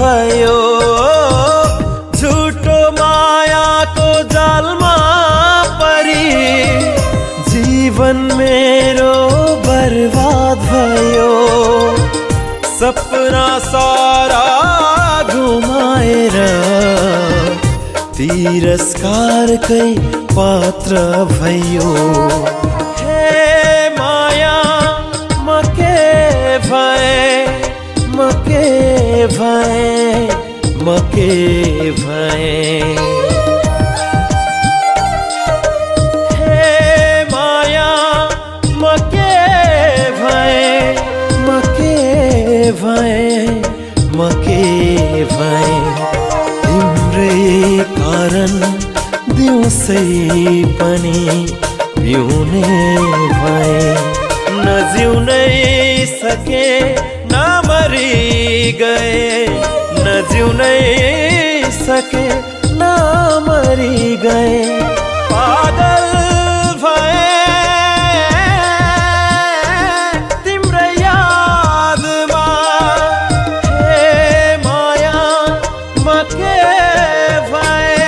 भयो झुटो मायाको जालमा परी जीवन मेरो बर्बाद भयो सपना सारा घुमाएर तिरस्कारकै पात्र भयो हे माया म के भए म के भए हे माया म के भए तिम्रै कारण दिउँसै पनि पिउने भए नजिउनै सके नमरी गए नजिउनै सके नमरी गए पागल भए तिम्रै यादमा हे माया म के भए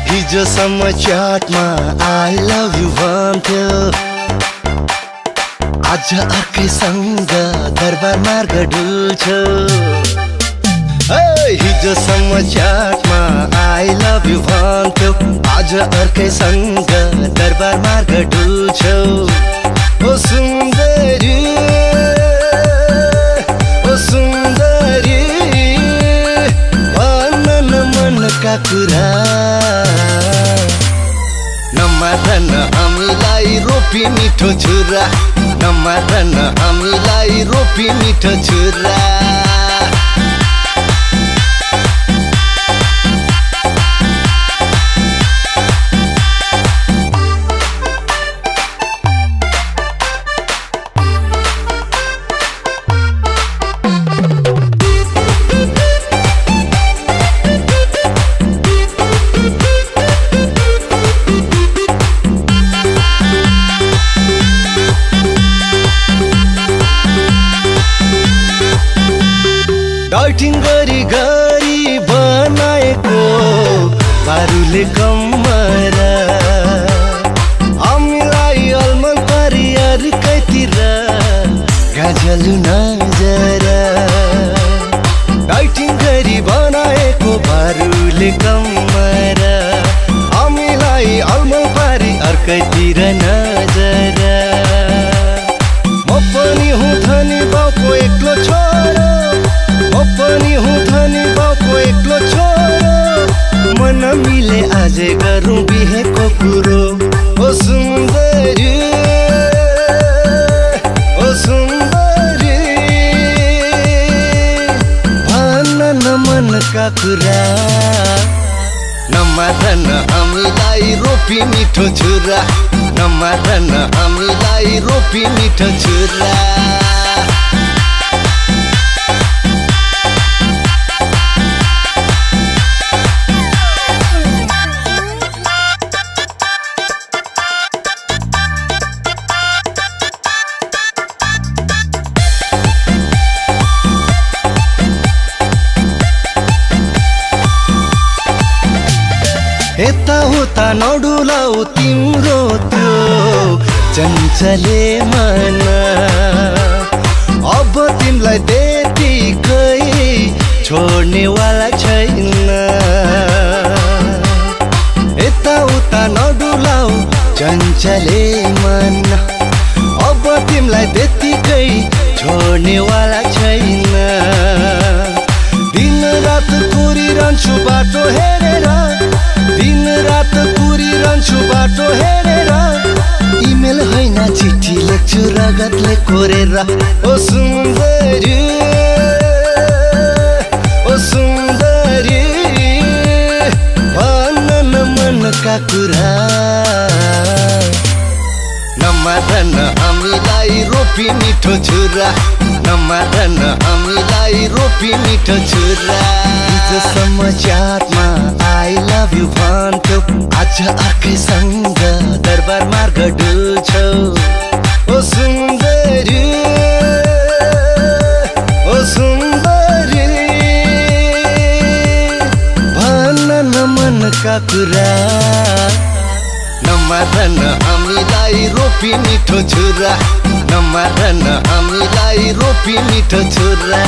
हिजोसम्म च्याटमा आई लभ यु भन्थ्यो आज अर्कैसँग दरबार मार्ग डुल्छौ हिजोसम्म च्याटमा आई लभ यु भन्थ्यो आज अर्कैसँग दरबार मार्ग डुल्छौ ओ सुन्दरी भन्न न मनका कुरा नमारन हामीलाई रोपी मिठो छुरा नमारन हामीलाई रोपी मिठो छुरा डाइटिङ गरी गरी बनाएको बारुले कम्मरा हामीलाई अलमल पारी अर्कैतिर गाजलु नजरा डाइटिङ गरी बनाएको बारुले कम्मरा हामीलाई अलमल पारी अर्कैतिर नजरा म पनि हुँ धनी बाउको एक्लो छोरो म पनि हुँ धनी बाउको एक्लो छोरो मन मिले आजै गरौँ बिहेको कुरो ओ सुन्दरी भन्न न मनका कुरा नमारन हामीलाई रोपी मिठो छुरा नमारन हामीलाई रोपी मिठो छुरा यता उता नडुलाऊ तिम्रो त्यो चञ्चले मन अब तिमीलाई त्यतिकै छोड्नेवाला छैन यता उता नडुलाऊ चञ्चले मन अब तिमीलाई त्यतिकै छोड्नेवाला छैन दिन रात कुरिरहन्छु बाटो हेरेर दिन रात कुरिरहन्छु बाटो हेरेर इमेल होइन चिठी लेख्छु रगतले कोरेर ओ सुन्दरी भन्न न मनका कुरा नमारन हामीलाई रोपी मिठो छुरा नमारन हामीलाई रोपी मिठो छुरा हिजोसम्म च्याटमा आई लभ यु भन्थ्यो आज अर्कैसँग दरबार मार्ग डुल्छौ ओ सुन्दरी ओ सुन्दरी भन्न न मनका कुरा नमारन हामीलाई रोपी मिठो छुरा नमारन हामीलाई रोपी मिठो छुरा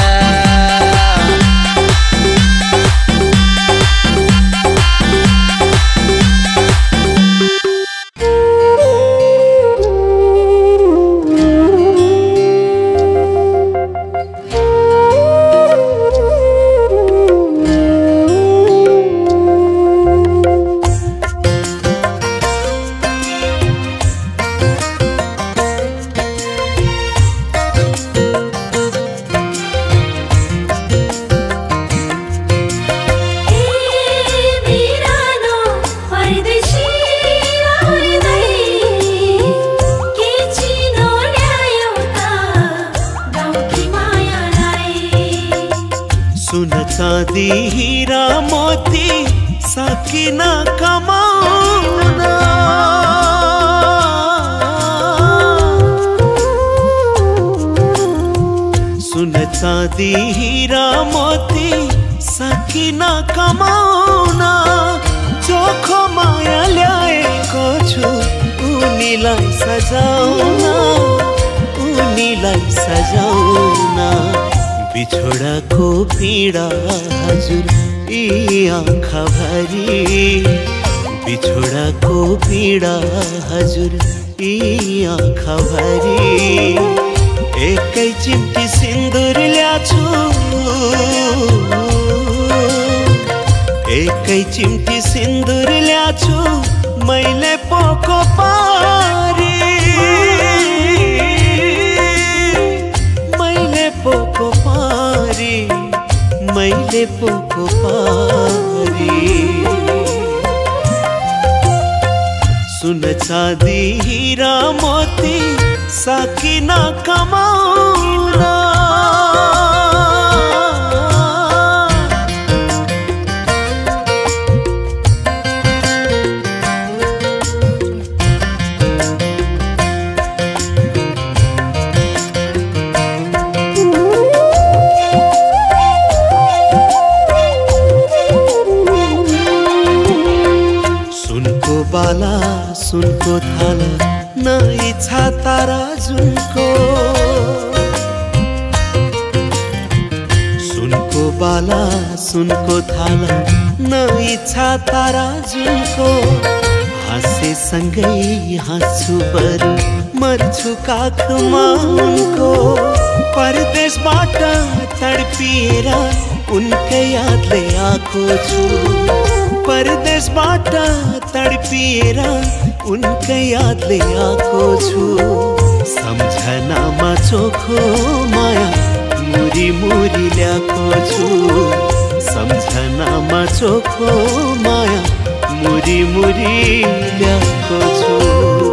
चाँदी हीरा मोती सकिना कमाउना सुन चाँदी हीरा मोती सकिना कमाउना चोखो माया ल्याएको छु उनीलाई सजाउना उनीलाई सजाउना बिछोडाको पीडा हजुर यी आँखा भरी बिछोडाको पीडा हजुर यी आँखा भरी एकै चिम्टी सिन्दुर ल्याछु एकै चिम्टी सिन्दुर ल्याछु मैले पोको पारी मैले पोको पारी मैले पोको पारी सुन चाँदी हीरा मोती सकिना कमाउना बाला सुनको थाला न इच्छा तारा जुनको सुनको बाला सुनको थाला न इच्छा तारा जुनको हाँसे सँगै हाँस्छु बरु मर्छु काखमा उनको परदेशबाट तडपिएर उनकै यादले आएको छु परदेशबाट तडपिएर उनकै यादले आएको छु सम्झनामा चोखो माया मुरी मुरी ल्याएको छु सम्झनामा चोखो माया मुरी मुरी ल्याएको छु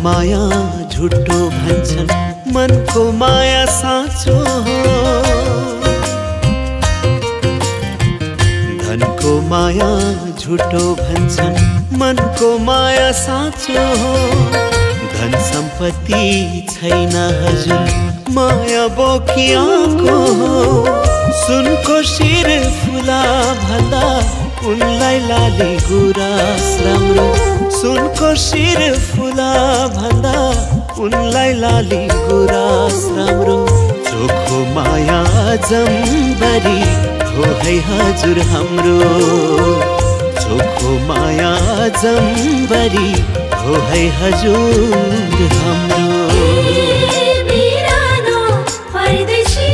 माया झुटो भन्छन् मनको माया साँचो हो धनको माया झुटो भन्छन् मनको माया साँचो हो धन सम्पत्ति छैन हजुर माया बोकियाको हो सुनको शिर फुला भन्दा उनलाई लाली गुराँस राम्रो सुनको शिर फुला भन्दा उनलाई लाली गुराँस राम्रो चोखो माया जम्बरी हो है हजुर हाम्रो चोखो माया जम्बरी हो है हजुर हाम्रो बिरानो परदेशी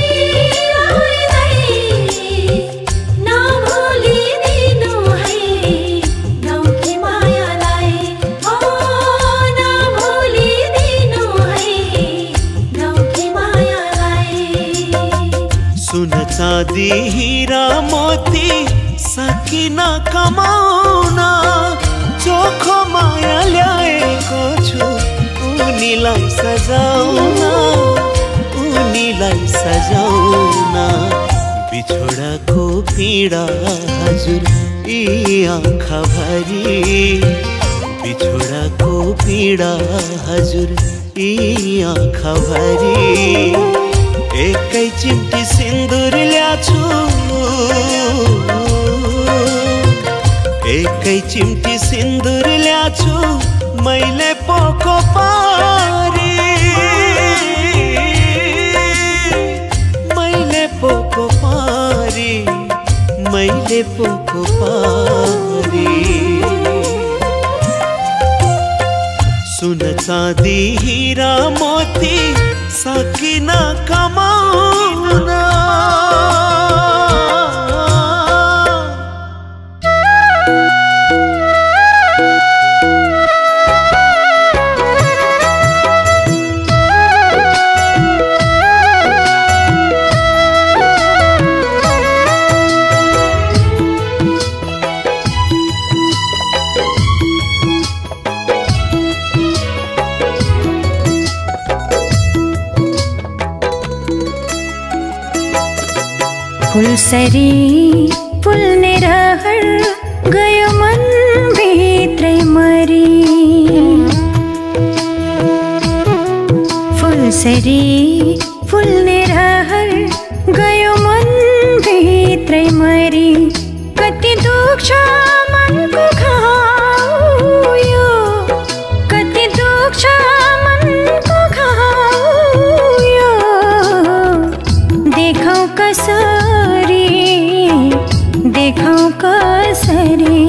चाँदी हीरा मोती सकिन कमाउन, चोखो माया ल्याएको छु उनीलाई सजाउन, उनीलाई सजाउन। बिछोडाको पीडा हजुर यी आँखा भरी, बिछोडाको पीडा हजुर यी आँखा भरी। एकै चिम्टी सिन्दुर ल्याछु, एकै चिम्टी सिन्दुर ल्याछु मैले पोको पारी, मैले पोको पारी, मैले पोको पारी। सुन चाँदी हीरा मोती सकिन कमाउन। फुलसरी फुल्ने रहर गयो मन भित्रै मरी, फुलसरी फुल्ने रहर गयो मन भित्रै मरी। कति दुख्छ मनको घाउ यो, कति दुख्छ मनको घाउ यो, देखौ कसरी, देखौ कसरी।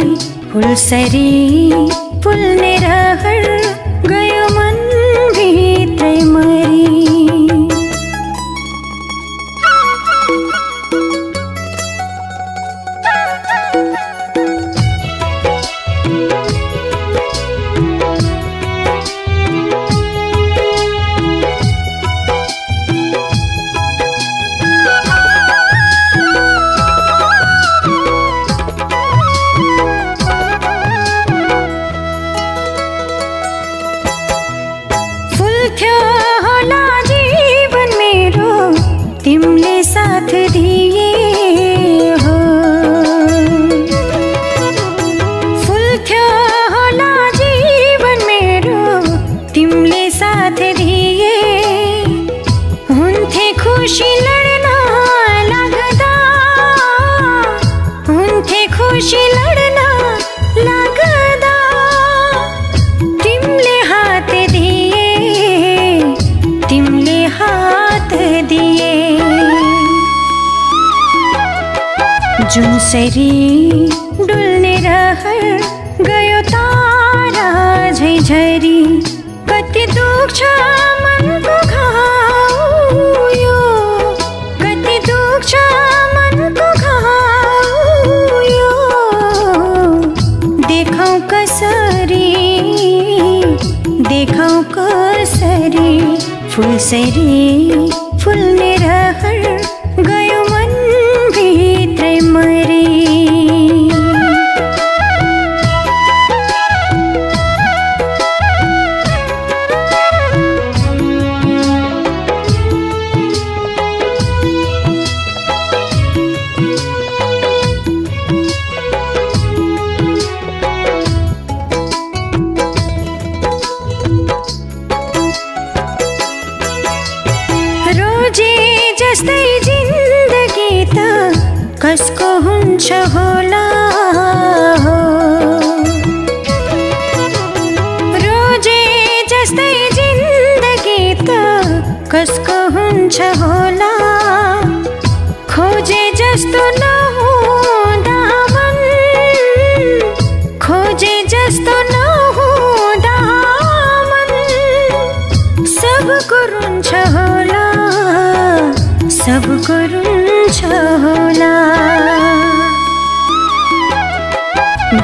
फुलसरी फुल्ने रहर गयो मन भित्रै मरी। तिमले साथ दिए हो, फुल थियो होला जीवन मेरो तिमले साथ दिए। हुन्थे खुसी लड्न लाग्दा, हुन्थे खुसी लड्न लाग्दा, तिमले हात दिए, तिमले हात दिए। जुनसरी डुल्ने रहर गयो तारा झै झरी। कति दुख्छ मनको घाउ यो, कति दुख्छ मनको घाउ यो, देखौ कसरी, देखौ कसरी। फुलसरी फुल्ने रहर गयो मन भित्रै मरी। रोजे जस्तै जिन्दगी त कसको हुन्छ होला हो, रोजे जस्तै जिन्दगी त कसको हुन्छ होला। खोजे जस्तो नहुँदा मन, खोजे जस्तो नहुँदा मन, सबको रुन्छ होला, सबको रुन्छ होला।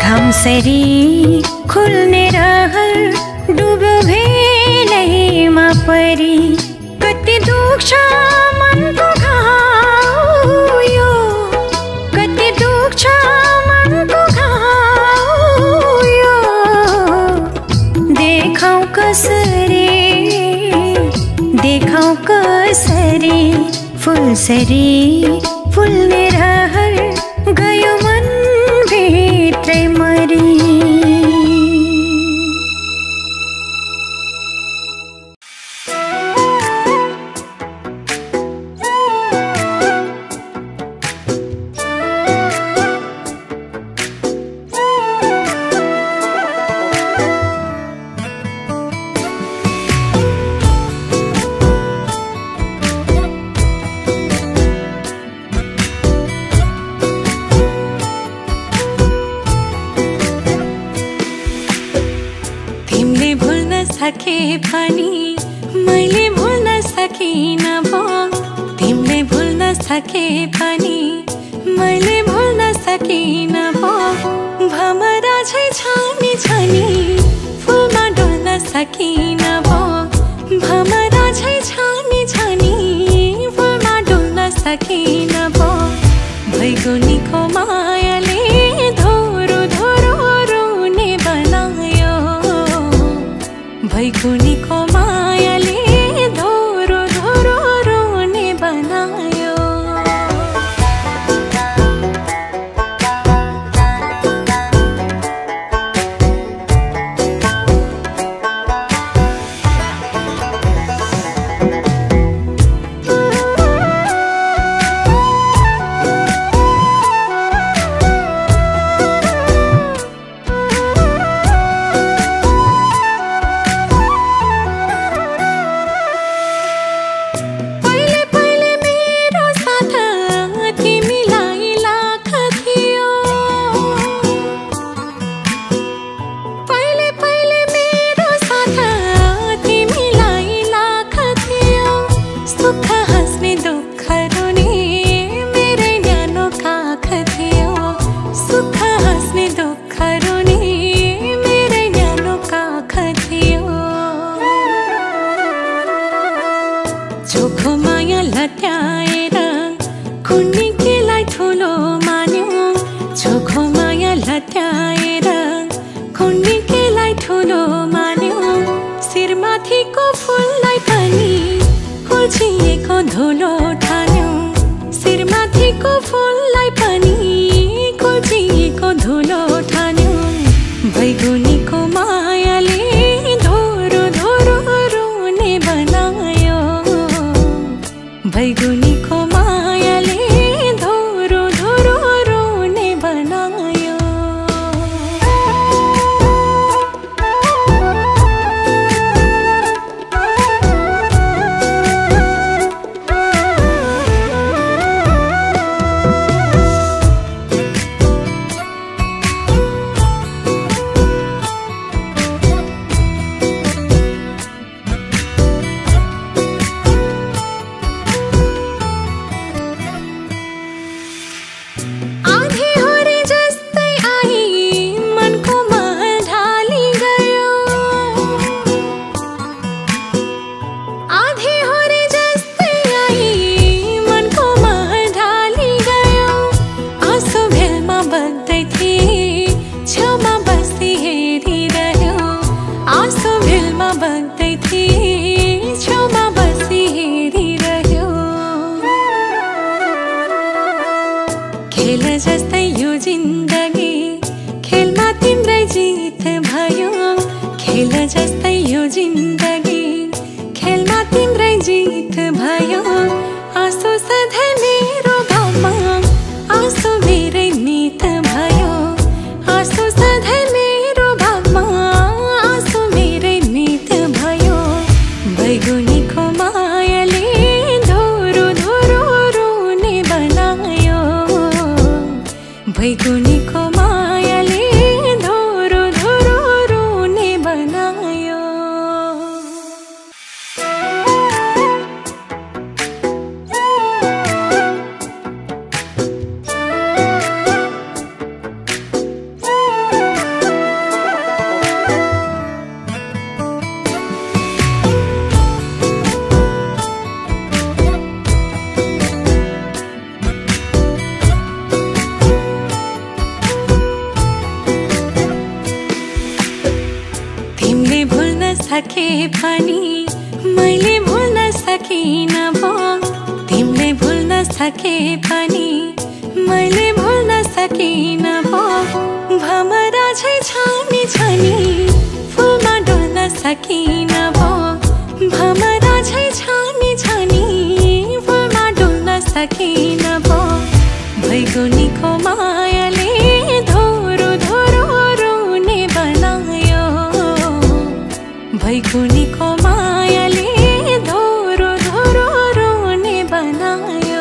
घामसरी खुल्ने रहर डुब्यो भेलैमा परी। कति दुख्छ मनको घाउ देखौ कसरी फुलसरी फुल्ने रहर गयो मन भित्रै मरी। सके पनि मैले भुल्न सकिन भो, तिमीले भुल्न सके पनि मैले भुल्न सकिन भो। भमरा छै छानी छानी फुलमा डुल्न सकिन भो, भमरा छै छानी छानी फुलमा डुल्न सकिन भो। भैगुनीको मायाले धोरो धोरो रुने बनायो, भैगुनीको मायाले धोरो धोरो रुने बनायो। चोखो माया लट्याएर कुन्निकेलाई ठुलो मान्यो, चोखो माया लट्याएर कुन्निकेलाई ठुलो मान्यो। शिरमाथिको फुललाई पनि कुल्चिएको धुलो ठान्यो, शिरमाथिको फुललाई पनि कुल्चिएको धुलो ठान्यो। भैगुनीको मायाले धोरो धोरो रुने बनायो, भैगुनीको मायाले धोरो धोरो रुने बनायो। खेल जस्तै यो जिन्दगी खेलमा तिम्रै जित भयो, खेल जस्तै यो जिन्दगी खेलमा तिम्रै जित भयो। आँसु सधैँ मेरो गाउँमा आँसु मेरै मित भयो, आँसु सधैँ मेरो गाउँमा आँसु मेरै मित भयो। भैगुनीको मायाले धोरो धोरो रुने बनायो, भैगुनीको मायाले धोरो धोरो रुने बनायो। तिमीले भुल्न सके पनि मैले भुल्न सकिन भो तिमीले भुल्न सके पनि मैले भुल्न सकिन भो भमरा झै छानी छानी फुलमा डुल्न सकिन भो भमरा झै छानी छानी फुलमा डुल्न सकिन भो भैगुनीको मायाले धोरो धोरो रुने बनायो भैगुनीको मायाले धोरो धोरो रुने बनायो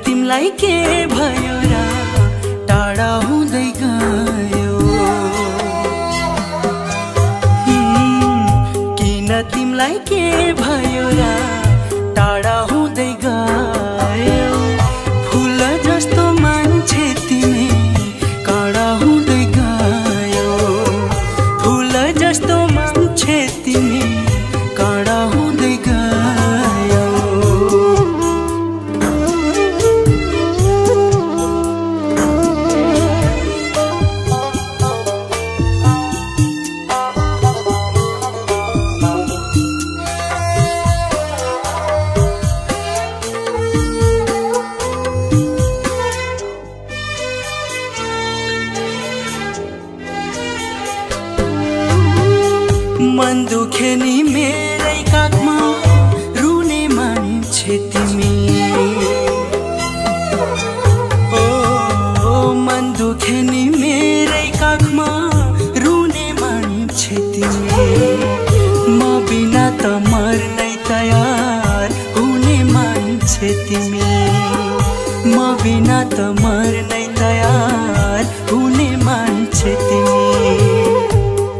तिमलाई के भयो र टाढा हुँदै गयो किन तिमलाई के भयो र टाढा हुँदै गयो फुल जस्तो मान्छे तिमी काँडा हुँदै गयो फुल जस्तो मान्छे तिमी काँडा हुँदै गयो मन दुखे नि मेरै काखमा रुने मान्छे तिमी मन दुखे नि मेरै काखमा रुने मान्छे तिमी म बिना त मर्नै तयार हुने मान्छे तिमी म बिना त मर्नै तयार हुने मान्छे तिमी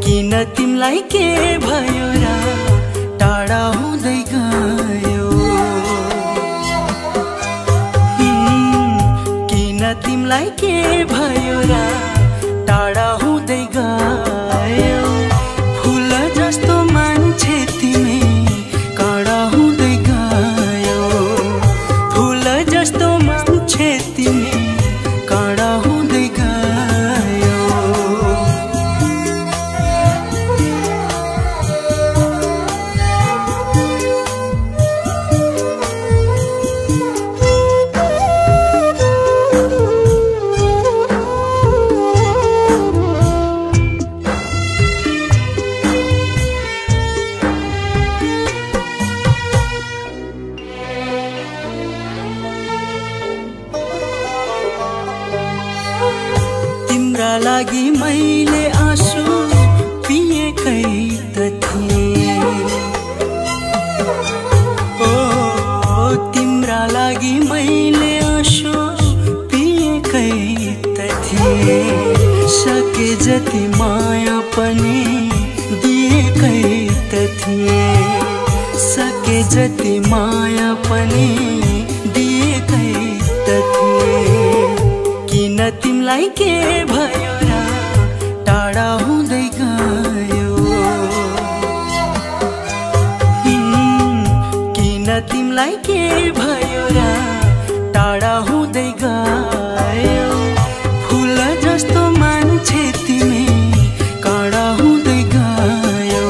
किन तिमलाई के भयो र टाढा हुँदै गयो किन तिमलाई के भयो र टाढा हुँदै गयो फुल जस्तो मान्छे तिमी काँडा हुँदै गयो फुल जस्तो मान्छे तिमी काँडा हुँदै गयो लागि मैले आँसु पिएकै त थिएँ तिम्रा लागि मैले आँसु पिएकै त थिएँ सके जति माया पनि दिएकै त थिएँ सके जति माया पनि दिएकै त थिएँ किन तिमलाई के भयो र टाढा हुँदै गयो किन तिमलाई के भयो र टाढा हुँदै गयो फुल जस्तो मान्छे तिमी काँडा हुँदै गयो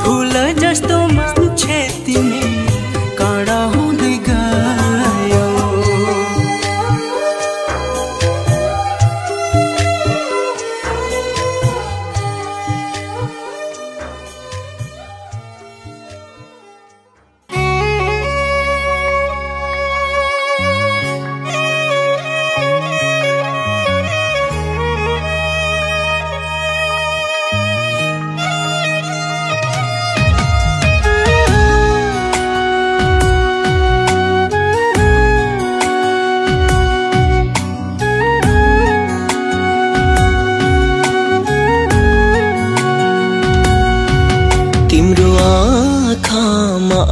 फुल जस्तो मान्छे तिमी काँडा हुँदै गयो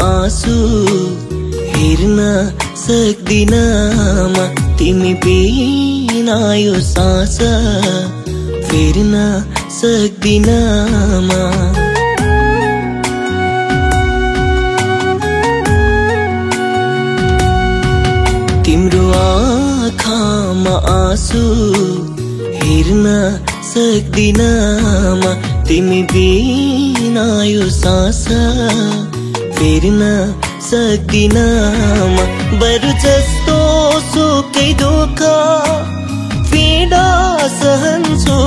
आँसु हेर्न सक्दिन म तिमी बिना यो सास फेर्न सक्दिन म तिम्रो आँखामा आँसु हेर्न सक्दिन म तिमी बिना यो सास फेर्न सक्दिन म बरु जस्तो सुकै दुःख पीडा सहन्छु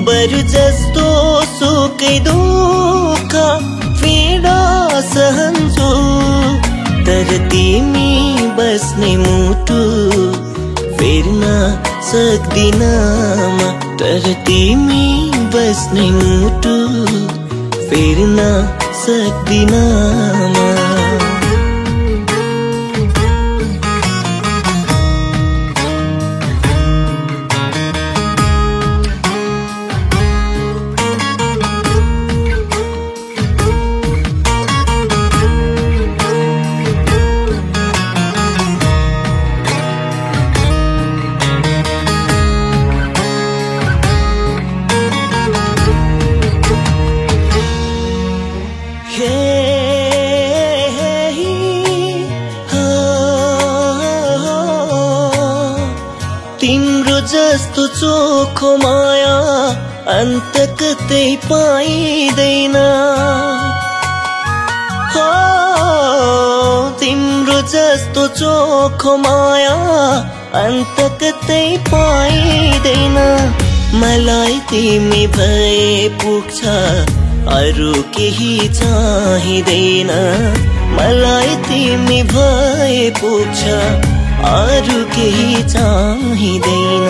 बरु जस्तो सुकै दुःख पीडा सहन्छु तर तिमी बस्ने मुटु फेर्न सक्दिन म तर तिमी बस्ने मुटु फेर्न सक्दिन म जस्तो चोखो माया अन्त कतै पाइँदैन हो तिम्रो जस्तो चोखो माया अन्त कतै पाइँदैन मलाई तिमी भए पुग्छ अरू केही चाहिँदैन मलाई तिमी भए पुग्छ अरू केही चाहिँदैन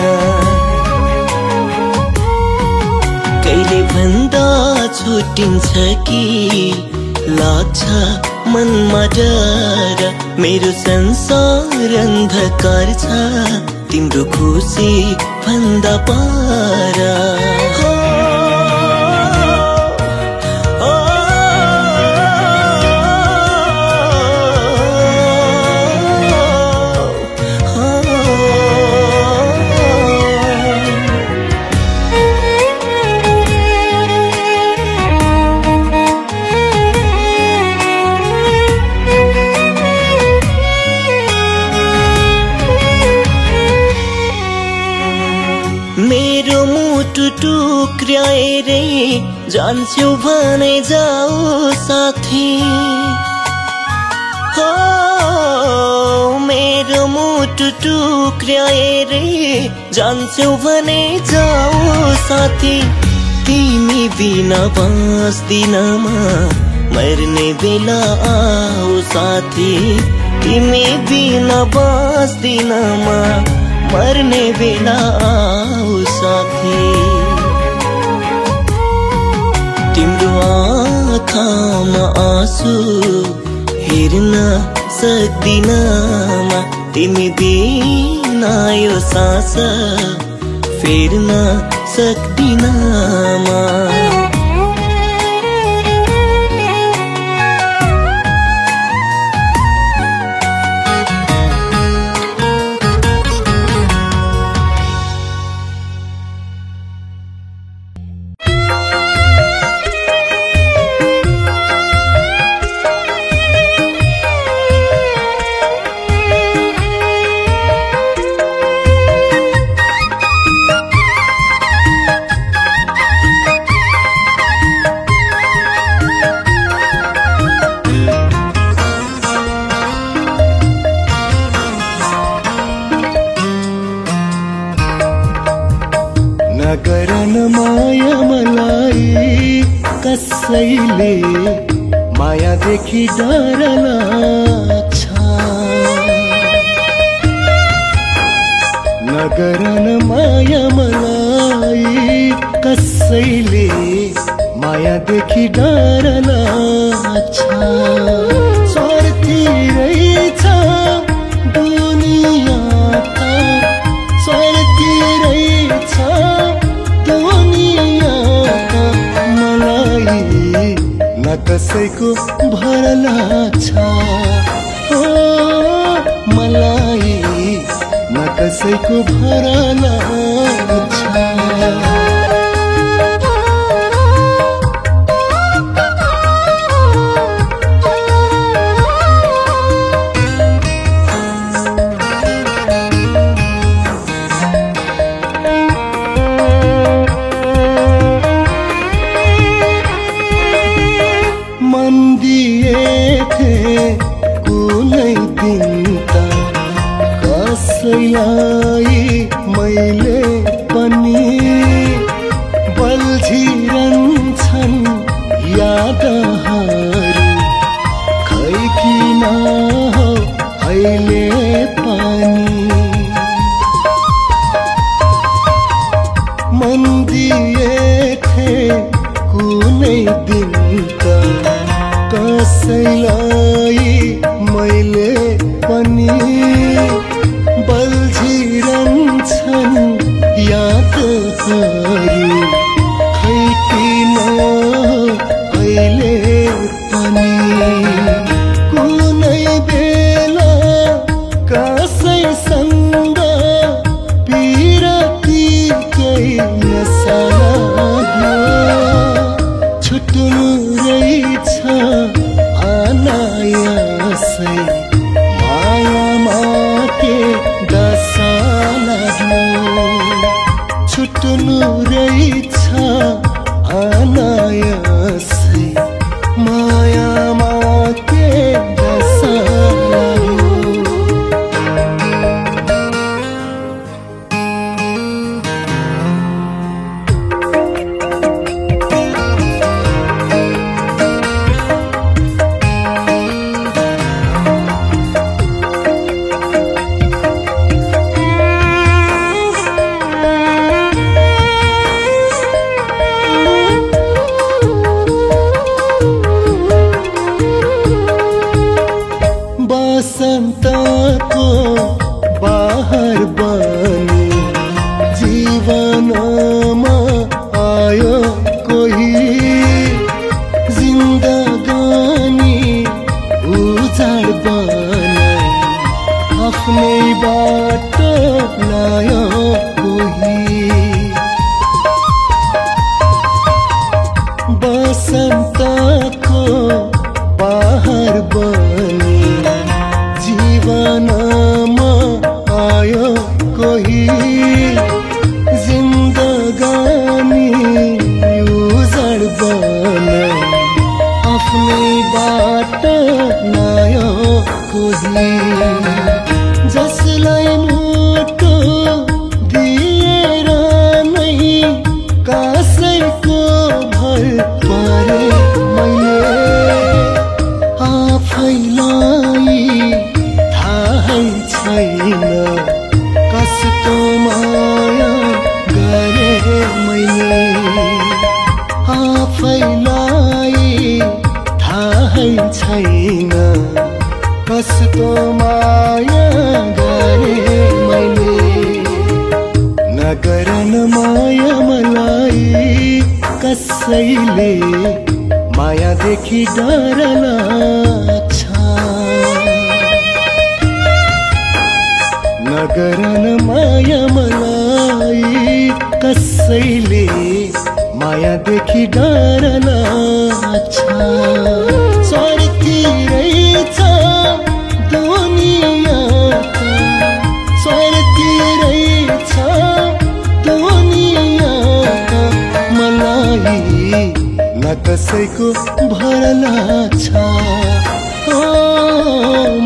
कहिले भन्दा छुट्टिन्छ कि लाग्छ मनमा डर मेरो संसार अन्धकार छ तिम्रो खुसी भन्दा पार टुक्र्याएर जान्छु भने जाऊ साथी हो मेरो मुटु टुक्र्याएर जान्छु भने जाऊ साथी तिमी बिना बाँच्दिनमा मर्ने बेला आऊ साथी तिमी बिना बाँच्दिनमा मर्ने बेला आऊ साथी तिम्रो आँखामा आँसु हेर्न सक्दिन म तिमी बिना यो सास फेर्न सक्दिन म कसैले मायादेखि डर लाग्छ नगरन माया मलाई कसैले मायादेखि डर लाग्छ स्वार्थी रहेछ दुनियाँका स्वार्थी रहेछ दुनियाँका न कसैको भर लाग्छ हो मलाई न कसैको भर लाग्छ मैले पनि बल्झिरहन्छन् यादहरू खै किन हो अहिले पनि मन दिएथे कुनै दिन त कसैलाई मैले पनि बल्झिरहन्छन् यादहरू खै किन अहिले पनि कुनै बेला कसैसँग पिरतीकै नसा छुट्नु रहेछ अनायासै मायामा के दशा लाग्यो छुट्नु रहेछ अनायासै मायामा के दशा लाग्यो आफ्नैबाट लायो कोही बसन्तको बहार बनी जीवनमा आयो कोही जिन्दगानी उजड बनाई आफ्नैबाट लायो कोही जसलाई मुटु दिएर नै कसैको भर परे मैले आफैलाई थाहै छैन कस्तो माया गरे मैले आफैलाई थाहै छैन कस्तो माया गरे मैले नगरन माया मलाई कसैले मायादेखि डर लाग्छ नगरन माया मलाई कसैले मायादेखि डर लाग्छ स्वार्थीरै छ दुनिया स्वार्थीरै छ दुनिया मलाई न कसैको भर लाग्छ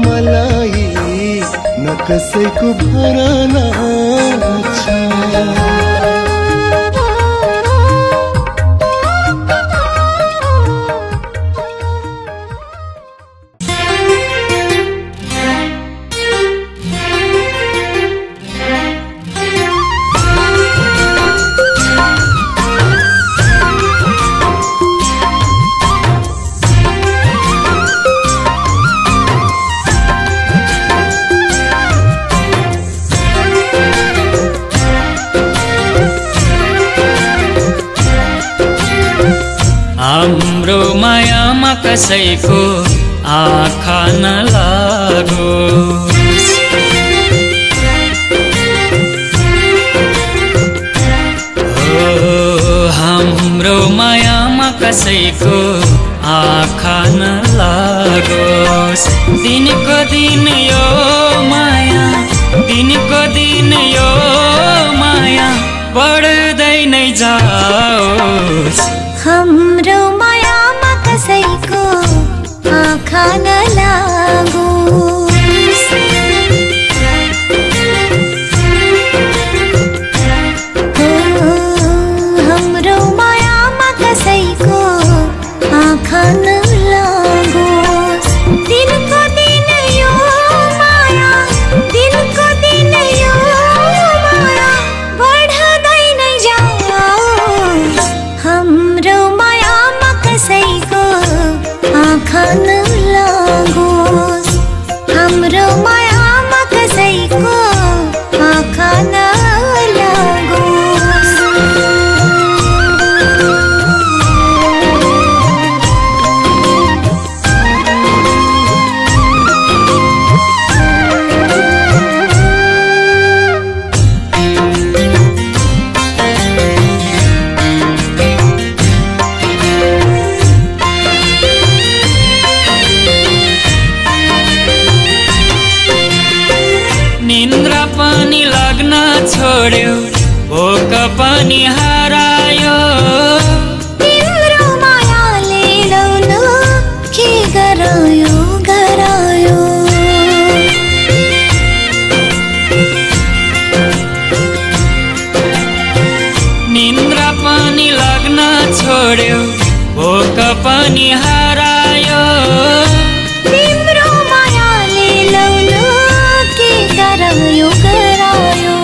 मलाई न कसैको भर लाग्छ हाम्रो मायामा कसैको आँखा नलागोस् हाम्रो मायामा कसैको आँखा नलागोस् दिनको दिन यो माया दिनको दिन यो माया बढ्दै नै जाओस् हाम्रो मायामा कसैको आँखा नलागोस् हाम्रो मायामा कसैको आँखा नलागोस् दिनको दिन यो माया दिनको दिन यो माया बढ्दै नै जाओस् हाम्रो मायामा कसैको आँखा नलागोस् हाम्रो मायामा कसैको आँखा नलागोस् निन्द्रा पनि लाग्न छोड्यो भोक पनि हरायो तिम्रो मायाले लौलो के गरायो गरायो निन्द्रा पनि लाग्न छोड्यो भोक पनि हरायो तिम्रो मायाले लौलो के गरायो गरायो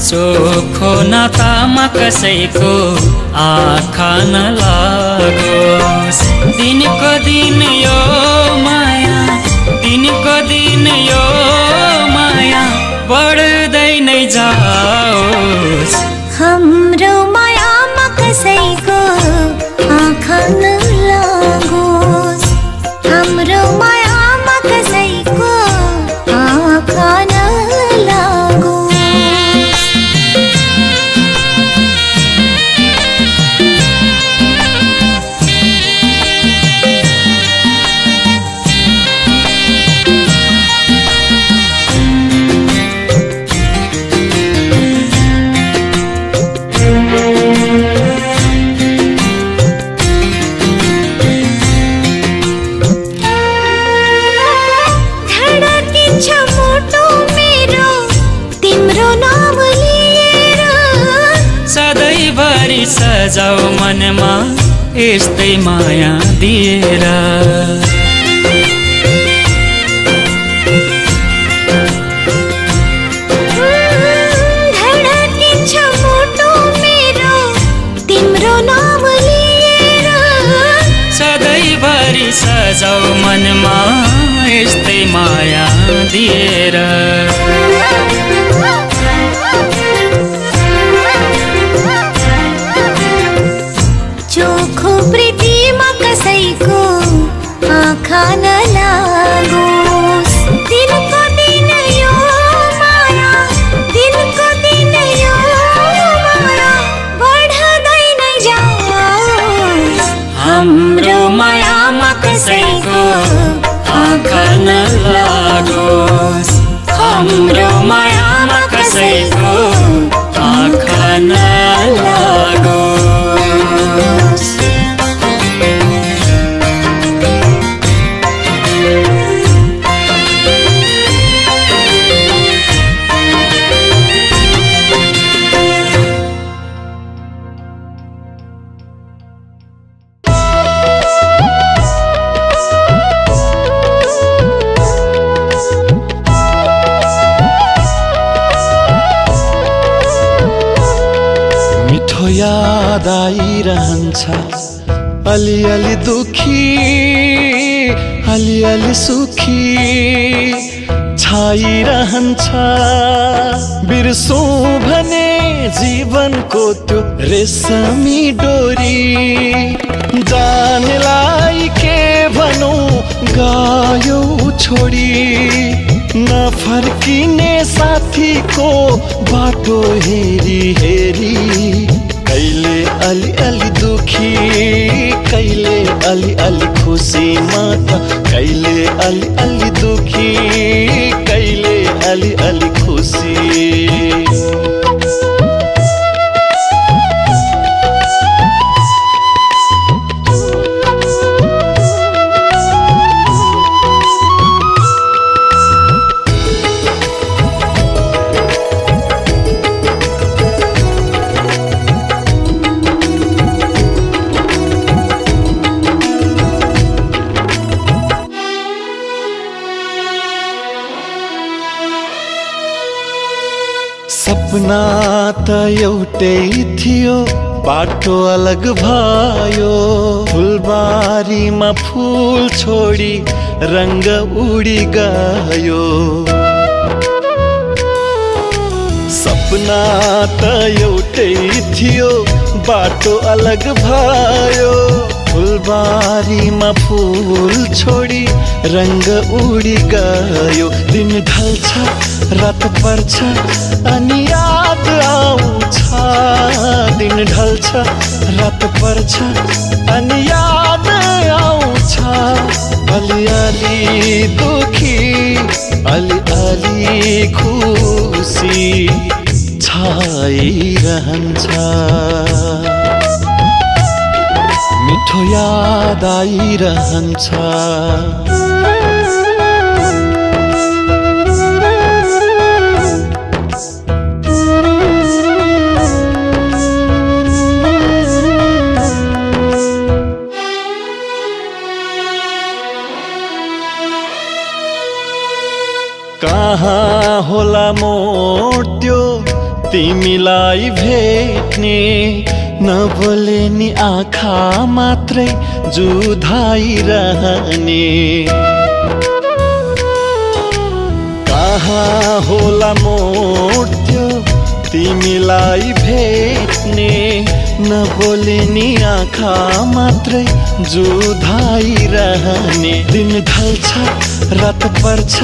चोखो नातामा कसैको आँखा नलागोस् दिनको दिन यो माया दिनको दिन यो माया बढ्दै नै जाओस् हाम्रो मायामा कसैको आँखा नलागोस् सजाऊ मनमा यस्तै माया दिएर धडकिन्छ मुटु मेरो तिम्रो नाम लिएर सधैँभरि सजाऊ मनमा यस्तै माया दिएर चोखो प्रीतिमा कसैको आँखा नलागोस् दिनको दिन यो माया दिनको दिन यो माया बढ्दै नै जाओस् हाम्रो मायामा कसैको आँखा नलागोस् हाम्रो मायामा कसैको आँखा नलागोस् याद आइरहन्छ अलिअलि दुखी अलिअलि सुखी छाइरहन्छ बिर्सौँ भने जीवनको त्यो रेशमी डोरी जानेलाई के भनौँ गायो छोडी नफर्किने साथीको बाटो हेरी हेरी कहिले अलि अलि दुखी कहिले अलि अलि खुसी माता कहिले अलि अलि दुखी कहिले अलि अलि खुसी सपना त एउटै थियो बाटो अलग भयो फुलबारीमा फूल छोडी रंग उडी गयो सपना त एउटै थियो बाटो अलग भयो फुलबारीमा फूल छोडी रंग उडी गयो दिन ढल्छ रात पर्छ अनि याद आउँछ दिन ढल्छ रात पर्छ अनि याद आउँछ अलिअलि दुखी अलिअलि खुसी छाइरहन्छ मिठो याद आइरहन्छ कहाँ होला मोड त्यो तिमीलाई भेट्ने नबोले नि आँखा मात्रै जुधाइरहने कहाँ होला मोड त्यो तिमीलाई भेट्ने नबोले नि आँखा मात्रै जुधाइरहने दिन ढल्छ रात पर्छ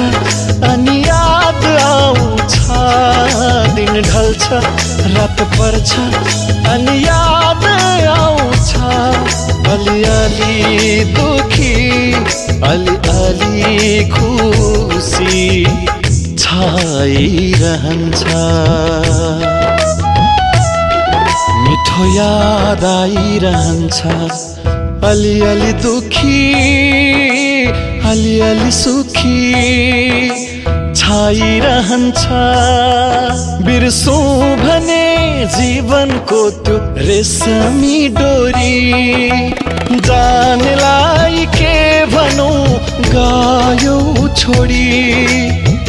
अनि याद आउँछ दिन ढल्छ रात पर्छ अनि याद आउँछ अलिअलि दुखी अलिअलि खुसी छाइरहन्छ मिठो याद आइरहन्छ अलिअलि दुखी अलिअलि सुखी छाइरहन्छ बिर्सौँ भने जीवनको त्यो रेशमी डोरी जानलाई के भनौं गयो छोडी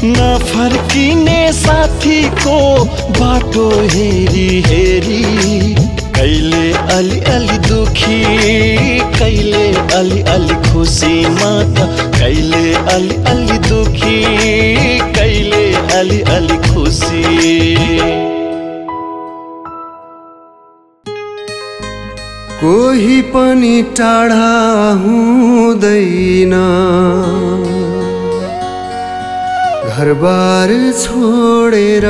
नफर्किने साथीको बाटो हेरी हेरी कहिले अलि अलि दुखी कहिले अलि अलि खुसी म त कहिले अलि अलि दुखी कहिले अलि अलि खुसी कोही पनि टाढा हुँदैन घरबार छोडेर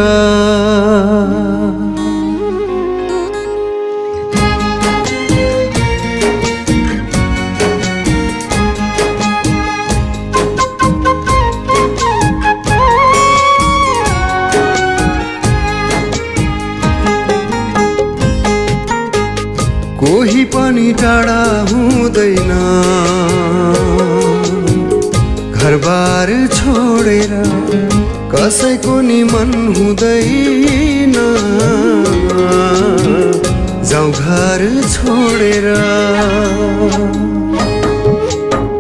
कोही पनि टाढा हुँदैन घरबार छोडेर कसैको नि मन हुँदैन जाउँ घर छोडेर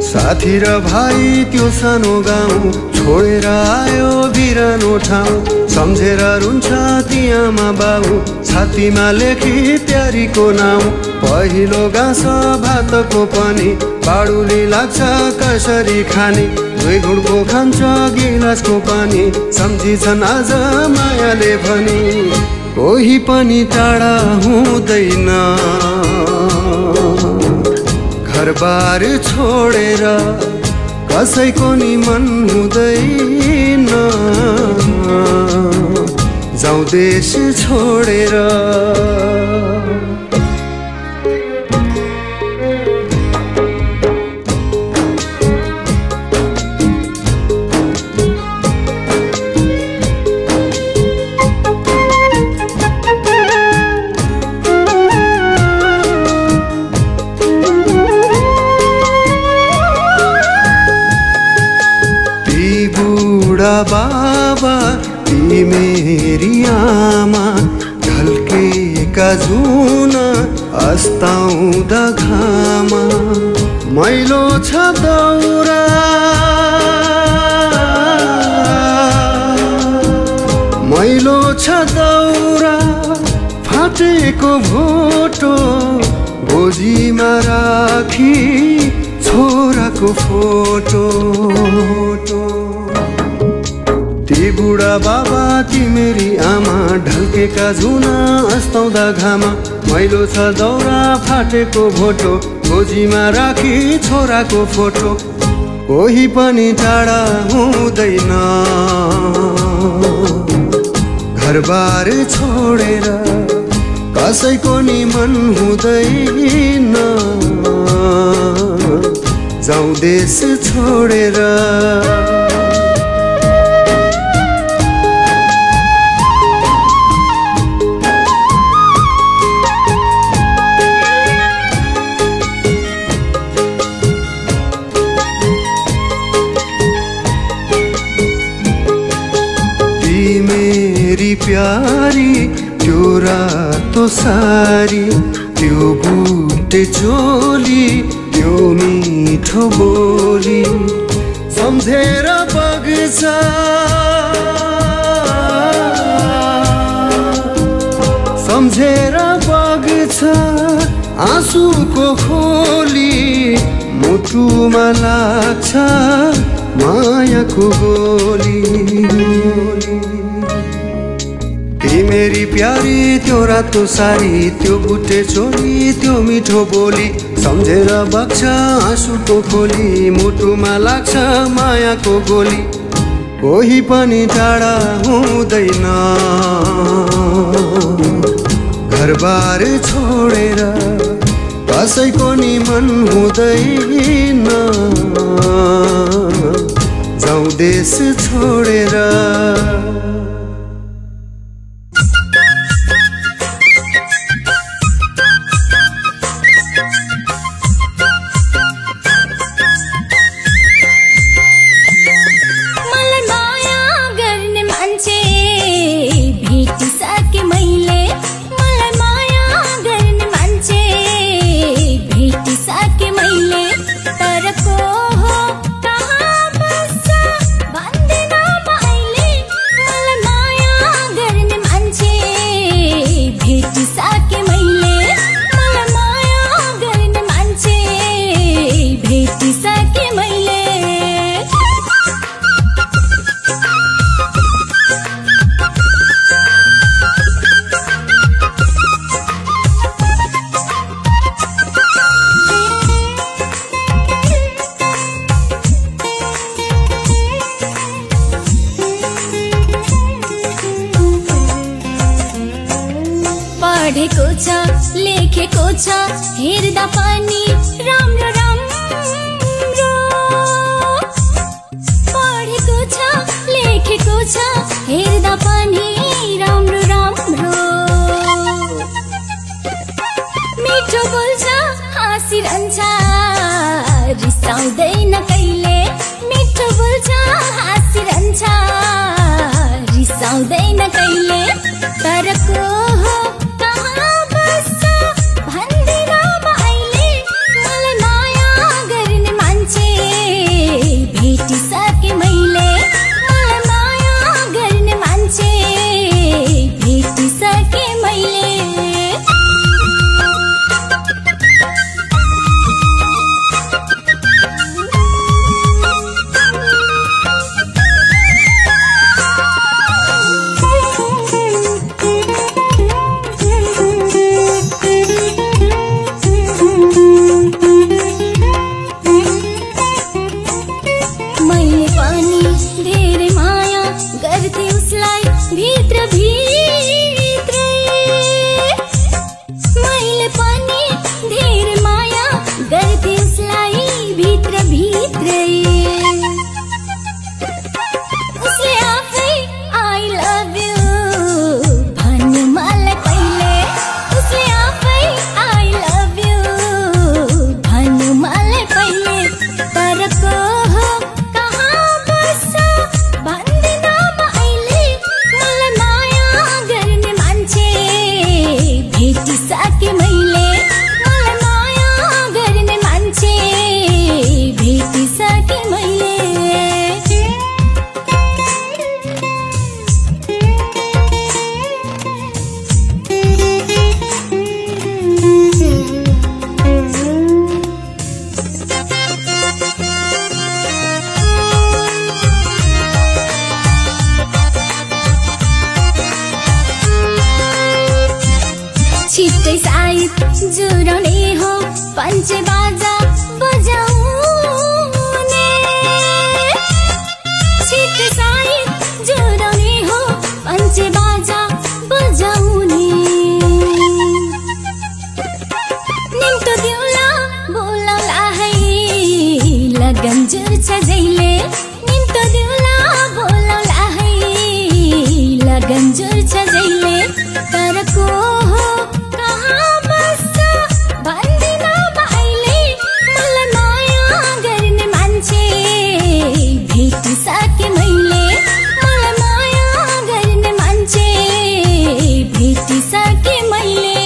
साथी र भाइ त्यो सानो गाउँ छोडेर आयो बिरानो ठाउँ सम्झेर रुन्छ ती आमा बाउ छातीमा लेखी प्यारीको नाउँ पहिलो गाँस भातको पनि बाडुली लाग्छ कसरी खाने दुई घुँडको खान्छ गिलासको पानी सम्झिन्छन् आज मायाले भनी कोही पनि टाढा हुँदैन घरबार छोडेर कसैको नि मन हुँदैन जाउँ देश छोडेर बाबा ती मेरी आमा ढल्केका जुन अस्ताउँदा घामा मैलो छ दौरा मैलो छ दौरा फाटेको भोटो गोजीमा राखी छोराको फोटो ती बुढा बाबा ती मेरी आमा ढल्केका जुना अस्ताउँदा घामा मैलो छ दौरा फाटेको भोटो गोजीमा राखी छोराको फोटो कोही पनि टाढा हुँदैन घरबार छोडेर कसैको नि मन हुँदैन जाउँ देश छोडेर प्यारी त्यो रातो सारी त्यो बुटे चोली त्यो मिठो बोली सम्झेर बग्छ सम्झेर बग्छ आँसुको खोली मुटुमा लाग्छ मायाको गोली मेरी प्यारी त्यो रातो सारी त्यो बुटे चोली त्यो मिठो बोली सम्झेर बग्छ आँसुको खोली मुटुमा लाग्छ मायाको गोली कोही पनि टाढा हुँदैन घरबार छोडेर कसैको नि मन हुँदैन जाउँ देश छोडेर भेटिसके मैले भेटिसके मैले पढेको छ लेखेको छ हेर्दा पनि राम्रो राम्रो पढेको छ लेखेको छ हेर्दा पनि राम्रो राम्रो मिठो बोल्छ हाँसिरहन्छ रिसाउँदैन कहिले मिठो बोल्छ हाँसिरहन्छ रिसाउँदैन कहिले तर को हो भेटिसके मैले मलाई माया गर्ने मान्छे भेटिसके मैले छिट्टै सायद जुराउने हो पञ्चे बाजा बजाउने छिट्टै सायद जुराउने हो पञ्चे बाजा बजाउने निम्तो दिउला बोलाउला है लगन जुर्छ जहिले निम्तो दिउला बोलाउला है लगन जुर्छ जहिले तर को हो भेटिसके मैले मलाई माया गर्ने मान्छे भेटिसके मैले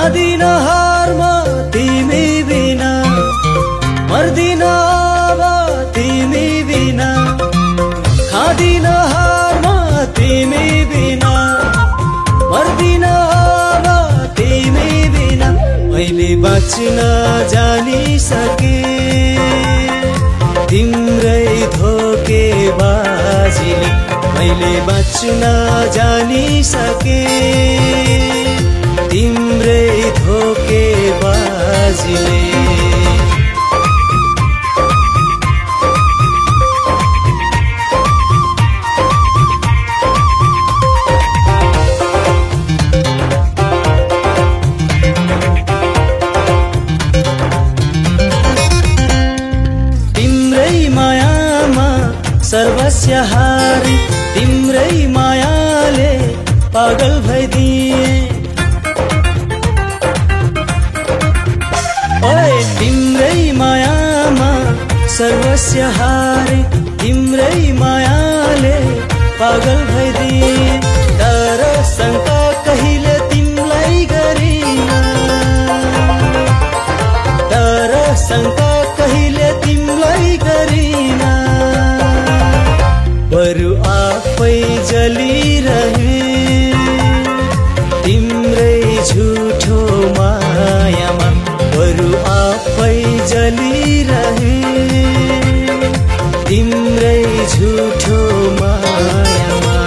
खादिन हारमा तिमी बिना मर्दिन अब तिमी बिना खादिन हारमा तिमी बिना मर्दिन अब तिमी बिना मैले बाँच्न जानिसके तिम्रै धोकेबाजीले मैले बाँच्न जानिसके तिम्रै धोकेबाजीले सर्वस्व हारी तिम्रै मायाले पागल भइदिए ओए तिम्रै मायामा सर्वस्व हारी तिम्रै मायाले पागल भइदिए तर शङ्का कहिले तिमीलाई गरिन तर शङ्का कहिले तिमीलाई गरिन बरु आफै जलिरहे तिम्रै झुठो मायामा बरु आफै जलिरहे तिम्रै झुठो मायामा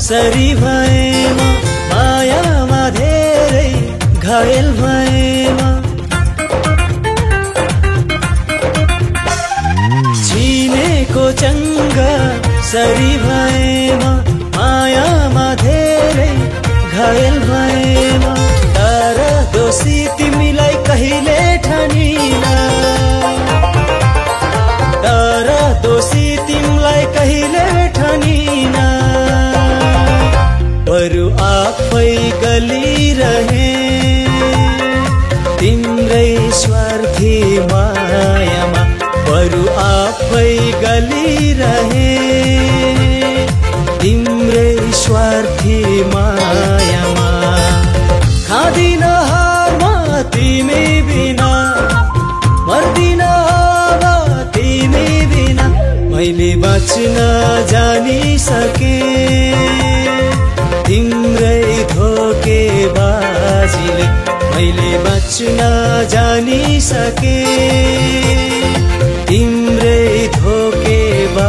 सरी भएमा मायामा धेरै घायल भएमा छिनेको चङ्गा सरी भएमा मायामा धेरै घायल भएमा तर दोषी तिमीलाई कहिले ठानिन तर दोषी तिमीलाई कहिले ठानिन बरु आफै गलिरहे तिम्रै स्वार्थी मायामा बरु आफै गलिरहे तिम्रै स्वार्थी मायामा खादिन हारमा तिमी बिना मर्दिन अब तिमी बिना मैले बाँच्न जानिसके तिम्रै धोकेबाजीले मैले बाँच्न जानिसके तिम्रै धोकेबाजीले